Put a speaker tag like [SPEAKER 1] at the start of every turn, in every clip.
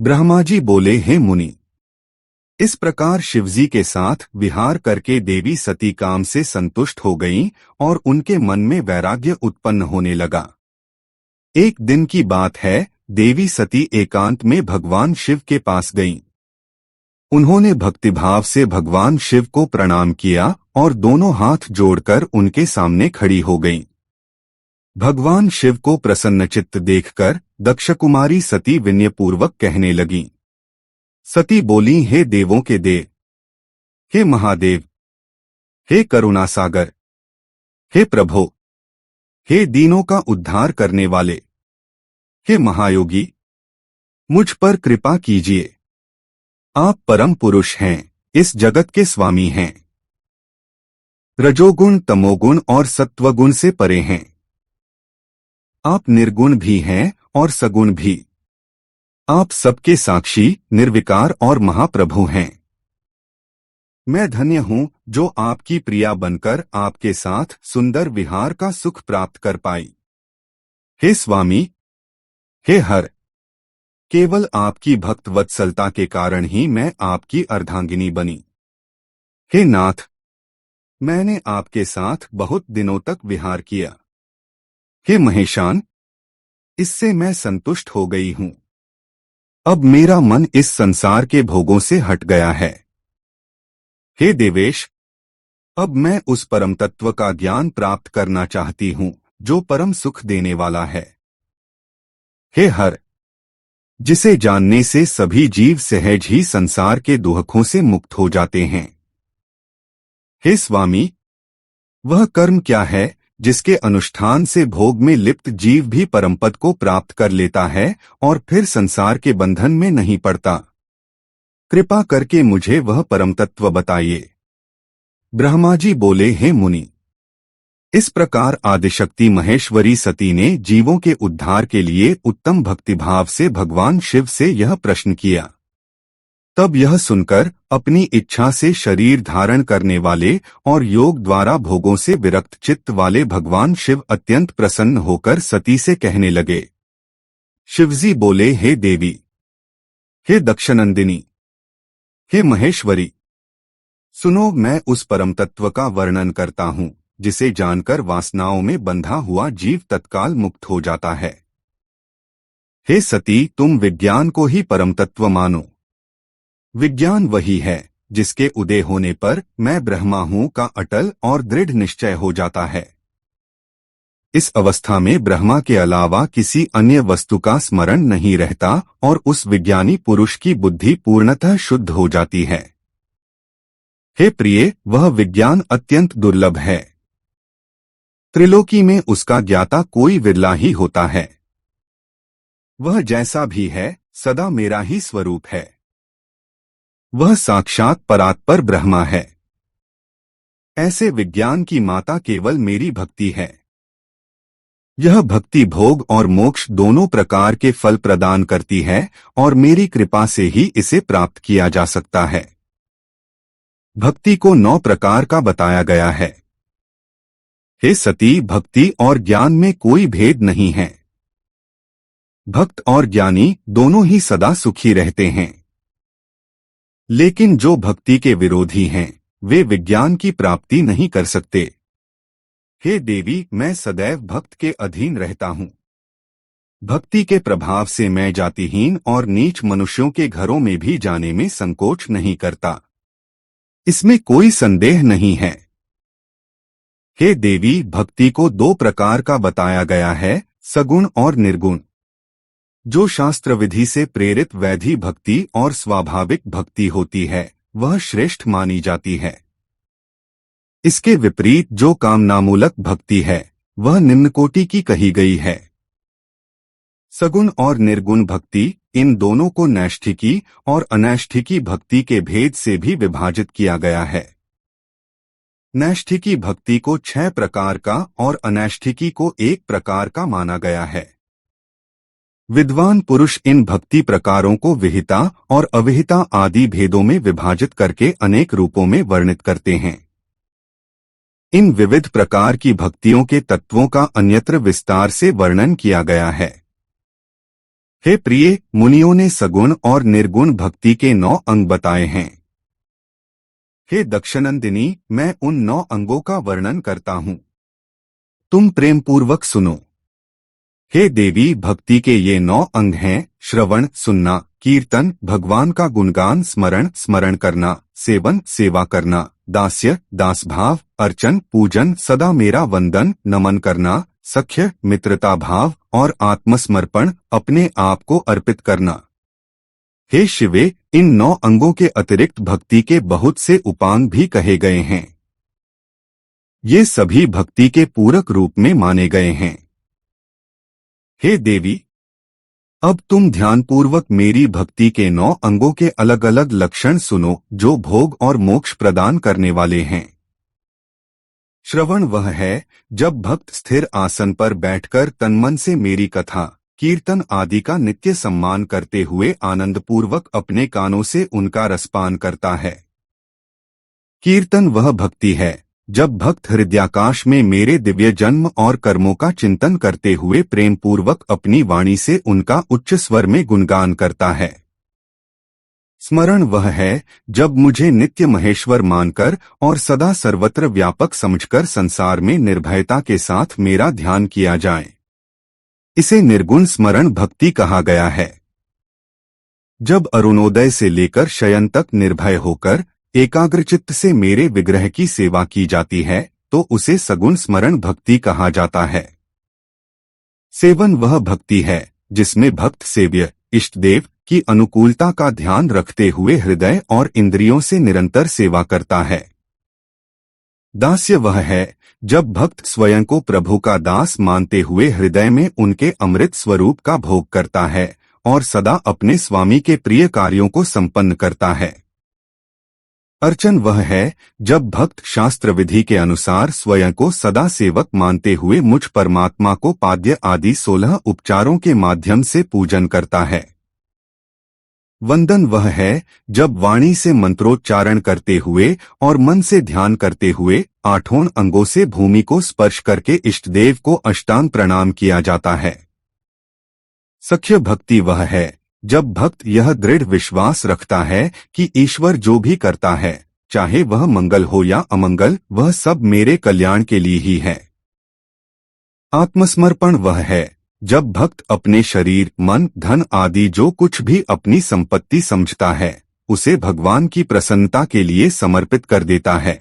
[SPEAKER 1] ब्रह्मा जी बोले, हे मुनि, इस प्रकार शिवजी के साथ विहार करके देवी सती काम से संतुष्ट हो गईं और उनके मन में वैराग्य उत्पन्न होने लगा। एक दिन की बात है, देवी सती एकांत में भगवान शिव के पास गईं। उन्होंने भक्तिभाव से भगवान शिव को प्रणाम किया और दोनों हाथ जोड़कर उनके सामने खड़ी हो गईं। भगवान शिव को प्रसन्नचित्त देखकर दक्षकुमारी सती विनयपूर्वक कहने लगीं। सती बोली, हे देवों के देव, हे महादेव, हे करुणासागर, हे प्रभो, हे दीनों का उद्धार करने वाले, हे महायोगी, मुझ पर कृपा कीजिए। आप परम पुरुष हैं, इस जगत के स्वामी हैं। रजोगुण, तमोगुण और सत्वगुण से परे हैं। आप निर्गुण भी हैं और सगुण भी। आप सबके साक्षी, निर्विकार और महाप्रभु हैं। मैं धन्य हूँ जो आपकी प्रिया बनकर आपके साथ सुंदर विहार का सुख प्राप्त कर पाई। हे स्वामी, हे हर, केवल आपकी भक्त वत्सलता के कारण ही मैं आपकी अर्धांगिनी बनी। हे नाथ, मैंने आपके साथ बहुत दिनों तक विहार किया। हे महेशान, इससे मैं संतुष्ट हो गई हूँ। अब मेरा मन इस संसार के भोगों से हट गया है। हे देवेश, अब मैं उस परम तत्व का ज्ञान प्राप्त करना चाहती हूँ जो परम सुख देने वाला है। हे हर, जिसे जानने से सभी जीव सहज ही संसार के दुहकों से मुक्त हो जाते हैं। हे स्वामी, वह कर्म क्या है जिसके अनुष्ठान से भोग में लिप्त जीव भी परमपद को प्राप्त कर लेता है और फिर संसार के बंधन में नहीं पड़ता? कृपा करके मुझे वह परम तत्व बताइए। ब्रह्मा जी बोले, हे मुनि, इस प्रकार आदिशक्ति महेश्वरी सती ने जीवों के उद्धार के लिए उत्तम भक्तिभाव से भगवान शिव से यह प्रश्न किया। तब यह सुनकर अपनी इच्छा से शरीर धारण करने वाले और योग द्वारा भोगों से विरक्त चित्त वाले भगवान शिव अत्यंत प्रसन्न होकर सती से कहने लगे। शिवजी बोले, हे देवी, हे दक्षनंदिनी, हे महेश्वरी, सुनो, मैं उस परम तत्व का वर्णन करता हूँ जिसे जानकर वासनाओं में बंधा हुआ जीव तत्काल मुक्त हो जाता है। हे सती, तुम विज्ञान को ही परम तत्व मानो। विज्ञान वही है जिसके उदय होने पर मैं ब्रह्मा हूँ का अटल और दृढ़ निश्चय हो जाता है। इस अवस्था में ब्रह्मा के अलावा किसी अन्य वस्तु का स्मरण नहीं रहता और उस विज्ञानी पुरुष की बुद्धि पूर्णतः शुद्ध हो जाती है। हे प्रिय, वह विज्ञान अत्यंत दुर्लभ है। त्रिलोकी में उसका ज्ञाता कोई विरला ही होता है। वह जैसा भी है सदा मेरा ही स्वरूप है। वह साक्षात परात्पर ब्रह्मा है। ऐसे विज्ञान की माता केवल मेरी भक्ति है। यह भक्ति भोग और मोक्ष दोनों प्रकार के फल प्रदान करती है और मेरी कृपा से ही इसे प्राप्त किया जा सकता है। भक्ति को 9 प्रकार का बताया गया है। हे सती, भक्ति और ज्ञान में कोई भेद नहीं है। भक्त और ज्ञानी दोनों ही सदा सुखी रहते हैं। लेकिन जो भक्ति के विरोधी हैं, वे विज्ञान की प्राप्ति नहीं कर सकते। हे देवी, मैं सदैव भक्त के अधीन रहता हूँ। भक्ति के प्रभाव से मैं जातिहीन और नीच मनुष्यों के घरों में भी जाने में संकोच नहीं करता। इसमें कोई संदेह नहीं है। हे देवी, भक्ति को 2 प्रकार का बताया गया है, सगुण और निर्गुण। जो शास्त्र विधि से प्रेरित वैधि भक्ति और स्वाभाविक भक्ति होती है, वह श्रेष्ठ मानी जाती है। इसके विपरीत जो कामनामूलक भक्ति है, वह निम्नकोटि की कही गई है। सगुण और निर्गुण भक्ति, इन दोनों को नैष्ठिकी और अनैष्ठिकी भक्ति के भेद से भी विभाजित किया गया है। नैष्ठिकी भक्ति को 6 प्रकार का और अनैष्ठिकी को 1 प्रकार का माना गया है। विद्वान पुरुष इन भक्ति प्रकारों को विहिता और अविहिता आदि भेदों में विभाजित करके अनेक रूपों में वर्णित करते हैं। इन विविध प्रकार की भक्तियों के तत्वों का अन्यत्र विस्तार से वर्णन किया गया है। हे प्रिय, मुनियों ने सगुण और निर्गुण भक्ति के 9 अंग बताए हैं। हे दक्षनंदिनी, मैं उन 9 अंगों का वर्णन करता हूँ। तुम प्रेम पूर्वक सुनो। हे देवी, भक्ति के ये 9 अंग हैं: श्रवण सुनना, कीर्तन भगवान का गुणगान स्मरण स्मरण करना, सेवन सेवा करना, दास्य दासभाव, अर्चन पूजन सदा मेरा वंदन नमन करना, सख्य मित्रता भाव और आत्मसमर्पण अपने आप को अर्पित करना। हे शिवे, इन 9 अंगों के अतिरिक्त भक्ति के बहुत से उपांग भी कहे गए हैं। ये सभी भक्ति के पूरक रूप में माने गए हैं। हे देवी, अब तुम ध्यानपूर्वक मेरी भक्ति के 9 अंगों के अलग अलग लक्षण सुनो जो भोग और मोक्ष प्रदान करने वाले हैं। श्रवण वह है जब भक्त स्थिर आसन पर बैठकर तन्मन से मेरी कथा कीर्तन आदि का नित्य सम्मान करते हुए आनंदपूर्वक अपने कानों से उनका रसपान करता है। कीर्तन वह भक्ति है जब भक्त हृदयाकाश में मेरे दिव्य जन्म और कर्मों का चिंतन करते हुए प्रेम पूर्वक अपनी वाणी से उनका उच्च स्वर में गुणगान करता है। स्मरण वह है जब मुझे नित्य महेश्वर मानकर और सदा सर्वत्र व्यापक समझकर संसार में निर्भयता के साथ मेरा ध्यान किया जाए। इसे निर्गुण स्मरण भक्ति कहा गया है। जब अरुणोदय से लेकर शयन तक निर्भय होकर एकाग्रचित्त से मेरे विग्रह की सेवा की जाती है तो उसे सगुण स्मरण भक्ति कहा जाता है। सेवन वह भक्ति है जिसमें भक्त सेव्य इष्टदेव की अनुकूलता का ध्यान रखते हुए हृदय और इंद्रियों से निरंतर सेवा करता है। दास्य वह है जब भक्त स्वयं को प्रभु का दास मानते हुए हृदय में उनके अमृत स्वरूप का भोग करता है और सदा अपने स्वामी के प्रिय कार्यों को संपन्न करता है। अर्चन वह है जब भक्त शास्त्र विधि के अनुसार स्वयं को सदा सेवक मानते हुए मुझ परमात्मा को पाद्य आदि 16 उपचारों के माध्यम से पूजन करता है। वंदन वह है जब वाणी से मंत्रोच्चारण करते हुए और मन से ध्यान करते हुए 8 अंगों से भूमि को स्पर्श करके इष्टदेव को अष्टांग प्रणाम किया जाता है। सख्य भक्ति वह है जब भक्त यह दृढ़ विश्वास रखता है कि ईश्वर जो भी करता है, चाहे वह मंगल हो या अमंगल, वह सब मेरे कल्याण के लिए ही है। आत्मसमर्पण वह है जब भक्त अपने शरीर मन धन आदि जो कुछ भी अपनी संपत्ति समझता है उसे भगवान की प्रसन्नता के लिए समर्पित कर देता है।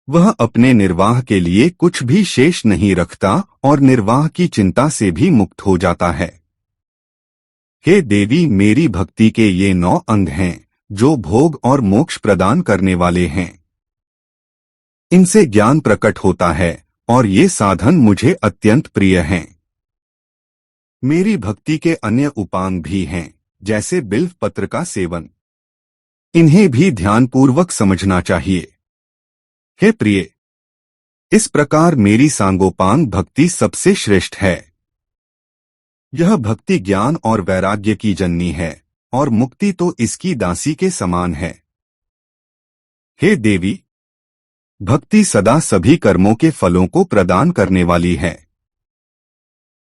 [SPEAKER 1] वह अपने निर्वाह के लिए कुछ भी शेष नहीं रखता और निर्वाह की चिंता से भी मुक्त हो जाता है। हे देवी, मेरी भक्ति के ये 9 अंग हैं जो भोग और मोक्ष प्रदान करने वाले हैं। इनसे ज्ञान प्रकट होता है और ये साधन मुझे अत्यंत प्रिय हैं। मेरी भक्ति के अन्य उपांग भी हैं जैसे बिल्व पत्र का सेवन। इन्हें भी ध्यानपूर्वक समझना चाहिए। हे प्रिय, इस प्रकार मेरी सांगोपांग भक्ति सबसे श्रेष्ठ है। यह भक्ति ज्ञान और वैराग्य की जननी है और मुक्ति तो इसकी दासी के समान है। हे देवी, भक्ति सदा सभी कर्मों के फलों को प्रदान करने वाली है।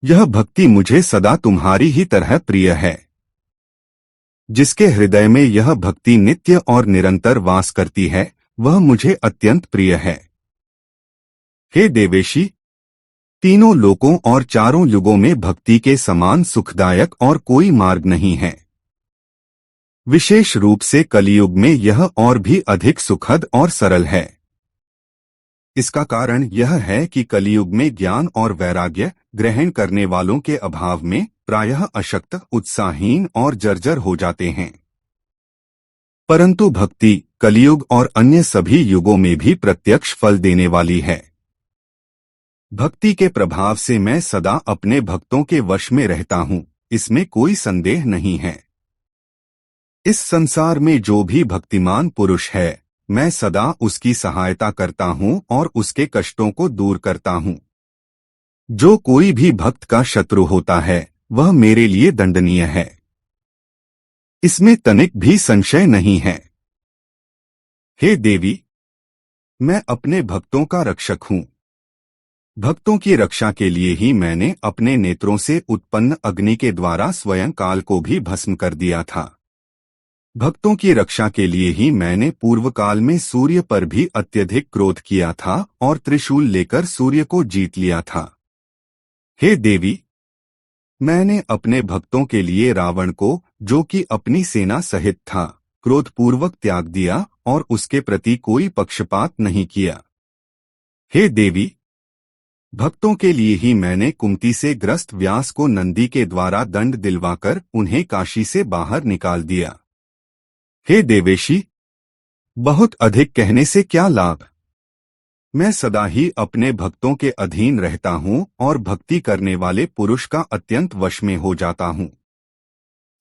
[SPEAKER 1] यह भक्ति मुझे सदा तुम्हारी ही तरह प्रिय है। जिसके हृदय में यह भक्ति नित्य और निरंतर वास करती है वह मुझे अत्यंत प्रिय है। हे देवेशी, तीनों लोकों और चारों युगों में भक्ति के समान सुखदायक और कोई मार्ग नहीं है। विशेष रूप से कलियुग में यह और भी अधिक सुखद और सरल है। इसका कारण यह है कि कलियुग में ज्ञान और वैराग्य ग्रहण करने वालों के अभाव में प्रायः अशक्त उत्साहहीन और जर्जर हो जाते हैं। परंतु भक्ति कलियुग और अन्य सभी युगों में भी प्रत्यक्ष फल देने वाली है। भक्ति के प्रभाव से मैं सदा अपने भक्तों के वश में रहता हूँ, इसमें कोई संदेह नहीं है। इस संसार में जो भी भक्तिमान पुरुष है मैं सदा उसकी सहायता करता हूँ और उसके कष्टों को दूर करता हूँ। जो कोई भी भक्त का शत्रु होता है वह मेरे लिए दंडनीय है, इसमें तनिक भी संशय नहीं है। हे देवी, मैं अपने भक्तों का रक्षक हूँ। भक्तों की रक्षा के लिए ही मैंने अपने नेत्रों से उत्पन्न अग्नि के द्वारा स्वयं काल को भी भस्म कर दिया था। भक्तों की रक्षा के लिए ही मैंने पूर्व काल में सूर्य पर भी अत्यधिक क्रोध किया था और त्रिशूल लेकर सूर्य को जीत लिया था। हे देवी, मैंने अपने भक्तों के लिए रावण को, जो कि अपनी सेना सहित था, क्रोधपूर्वक त्याग दिया और उसके प्रति कोई पक्षपात नहीं किया। हे देवी, भक्तों के लिए ही मैंने कुंती से ग्रस्त व्यास को नंदी के द्वारा दंड दिलवाकर उन्हें काशी से बाहर निकाल दिया। हे देवेशी, बहुत अधिक कहने से क्या लाभ। मैं सदा ही अपने भक्तों के अधीन रहता हूँ और भक्ति करने वाले पुरुष का अत्यंत वश में हो जाता हूँ,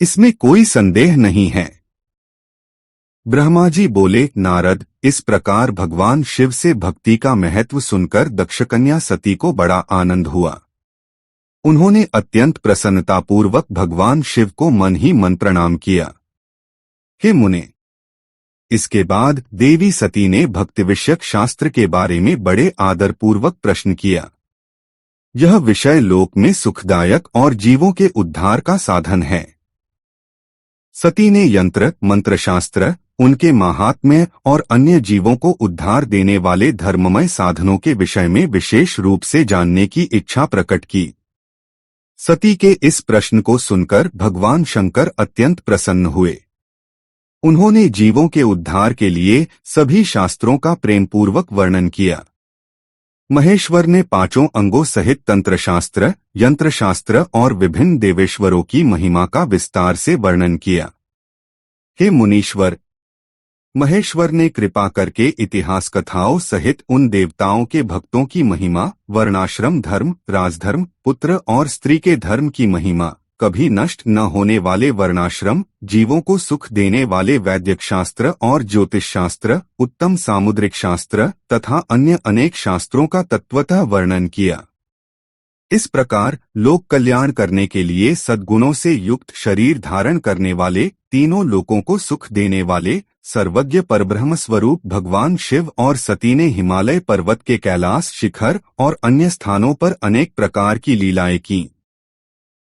[SPEAKER 1] इसमें कोई संदेह नहीं है। ब्रह्मा जी बोले, नारद, इस प्रकार भगवान शिव से भक्ति का महत्व सुनकर दक्षकन्या सती को बड़ा आनंद हुआ। उन्होंने अत्यंत प्रसन्नतापूर्वक भगवान शिव को मन ही मन प्रणाम किया। हे मुने, इसके बाद देवी सती ने भक्ति विषयक शास्त्र के बारे में बड़े आदरपूर्वक प्रश्न किया। यह विषय लोक में सुखदायक और जीवों के उद्धार का साधन है। सती ने यंत्र मंत्र शास्त्र, उनके महात्म्य और अन्य जीवों को उद्धार देने वाले धर्ममय साधनों के विषय में विशेष रूप से जानने की इच्छा प्रकट की। सती के इस प्रश्न को सुनकर भगवान शंकर अत्यंत प्रसन्न हुए। उन्होंने जीवों के उद्धार के लिए सभी शास्त्रों का प्रेमपूर्वक वर्णन किया। महेश्वर ने 5 अंगों सहित तंत्रशास्त्र, यंत्रशास्त्र और विभिन्न देवेश्वरों की महिमा का विस्तार से वर्णन किया। हे मुनीश्वर, महेश्वर ने कृपा करके इतिहास कथाओं सहित उन देवताओं के भक्तों की महिमा, वर्णाश्रम धर्म, राजधर्म, पुत्र और स्त्री के धर्म की महिमा, कभी नष्ट न होने वाले वर्णाश्रम, जीवों को सुख देने वाले वैदिक शास्त्र और ज्योतिष शास्त्र, उत्तम सामुद्रिक शास्त्र तथा अन्य अनेक शास्त्रों का तत्वतः वर्णन किया। इस प्रकार लोक कल्याण करने के लिए सद्गुणों से युक्त शरीर धारण करने वाले, तीनों लोकों को सुख देने वाले सर्वज्ञ परब्रह्म स्वरूप भगवान शिव और सती ने हिमालय पर्वत के कैलाश शिखर और अन्य स्थानों पर अनेक प्रकार की लीलाएं की।